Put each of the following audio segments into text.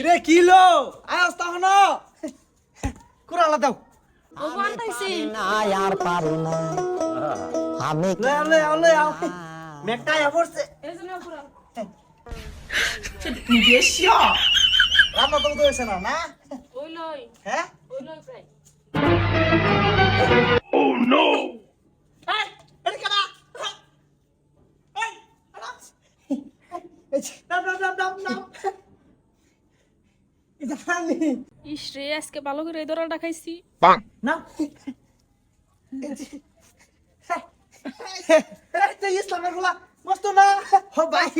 রে কিলো আস তখন কুড়ালা দাও ভগবান তাইছি না আর পারি না আমি লই আও মেকটা পড়ছে এজন্য পুরো রান্না তো হইছে না না ওই লই হ্যাঁ প্রায় এই এদিকে কাটা এই নাম এটা আমি ইস রে আজকে ভালো করে এই দরালটা খাইছি না এই তো ইসলামের গুলা মস্ত না ও ভাই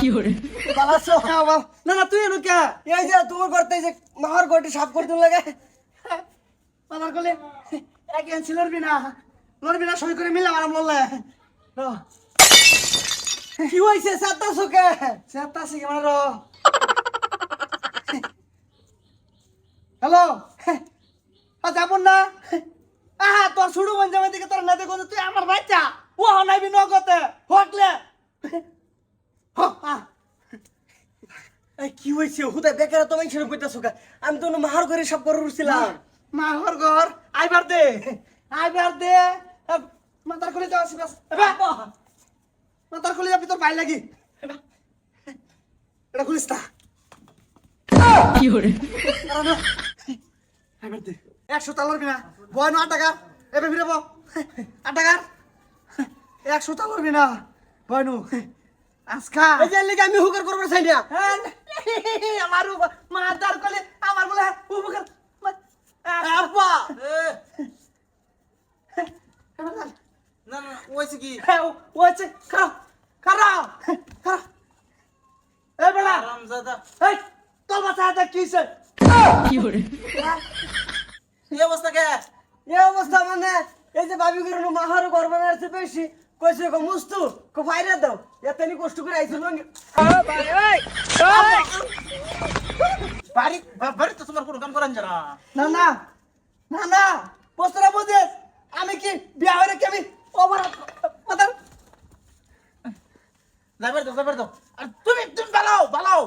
কি করে বালাসো না না তুই এনো কে এই যে তুমি করতে যে মার গটি সাফ করতে লাগে আমার কলে এক ইঞ্চি লড়বি না সই করে মিলাম আরাম লড়লে কি হইছে সাতাশো কে সাতাশি কে মানে হ্যালো যাবো না আহা তোর শুরু বঞ্জামের দিকে তোর না দেখো তুই আমার বাচ্চা ও নাইবি নগতে হকলে কি হয়েছে হুদা বেকার তুমি ছেড়ে কইতাছো কা আমি তো মাহার ঘরে সব করে উঠছিলাম মাহার ঘর আইবার দে মাতার খুলে যাও আসিস মাতার খুলে যাবি তোর ভাই লাগি এটা খুলিস তা কি করে আইবার দে 100 তালর বিনা বয় না 8 টাকা এবে ফিরে বল 8 টাকা 100 তালর বিনা বয় নু আজকা এই যে লাগি আমি হুকার করব চাই না আমার মাদার কলে আমার বলে হুকার আপা না না ওইছে কি ওইছে খারাপ এই বড়া রামজাদা এই তোর মাথা হাতে কিছে কি করে এই অবস্থা কে এই অবস্থা মানে এই যে ভাবি করে মাহার ঘর বানাইছে বেশি কইছে কো মুস্তু কো ফাইরা দাও এতনি কষ্ট করে আইছো লঙ্গি বাড়ি বাড়ি তো তোমার কোনো কাম করান জানা না পোস্টারা বুঝে আমি কি বিয়া হইরে কি আমি ওভার মাদার যাবার দাও আর তুমি বালাও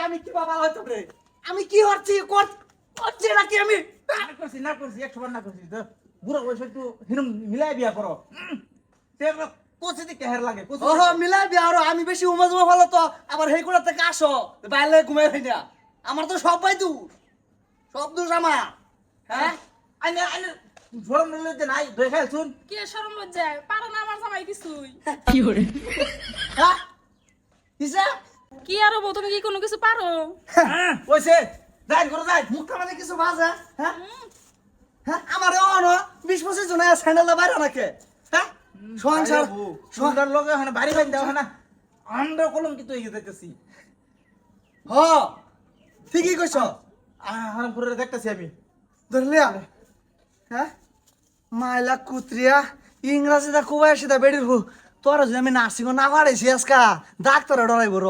আমি কি বাবা হইতো রে আমি কি হচ্ছি করছি নাকি আমি না করছি 100 বার না করছি তো বুড়ো বয়স একটু হিরম মিলাই বিয়া করো সে কোচি দিকে হের লাগে কোচি ওহো মিলাই বিয়া হরো আমি বেশি উমাজমা ভালো তো আবার হেইকুড়া থেকে আসো বাইরে ঘুমাই হই না আমার তো সবাই দূর সব দোষ আমার হ্যাঁ আইনে ঝড় নিলে যে নাই দেখাই শুন কি শরম লজ্জা পারো না আমার জামাই কিছুই কি করে হ্যাঁ কিসে কি আর হবো তুমি কি কোনো কিছু পারো ওইছে যাই করে যাই মুখটা মানে কিছু বাজে হ্যাঁ হ্যাঁ আমার অন 20-25 জন স্যান্ডেল বাইরে নাকি হ্যাঁ সংসার সুন্দর লগে হয় না বাড়ি বাড়ি দাও হয় না আমরা কলম কি তো এগিয়ে যাইতেছি হ ঠিকই কইছ হারাম করে দেখতেছি আমি ধরলিয়া হ্যাঁ মাইলা কুত্রিয়া ইংরাজিটা কুবাই সেটা বেড়ির হু তোরা যদি আমি নার্সিং না পারাইছি আজকা ডাক্তার ডরাইব র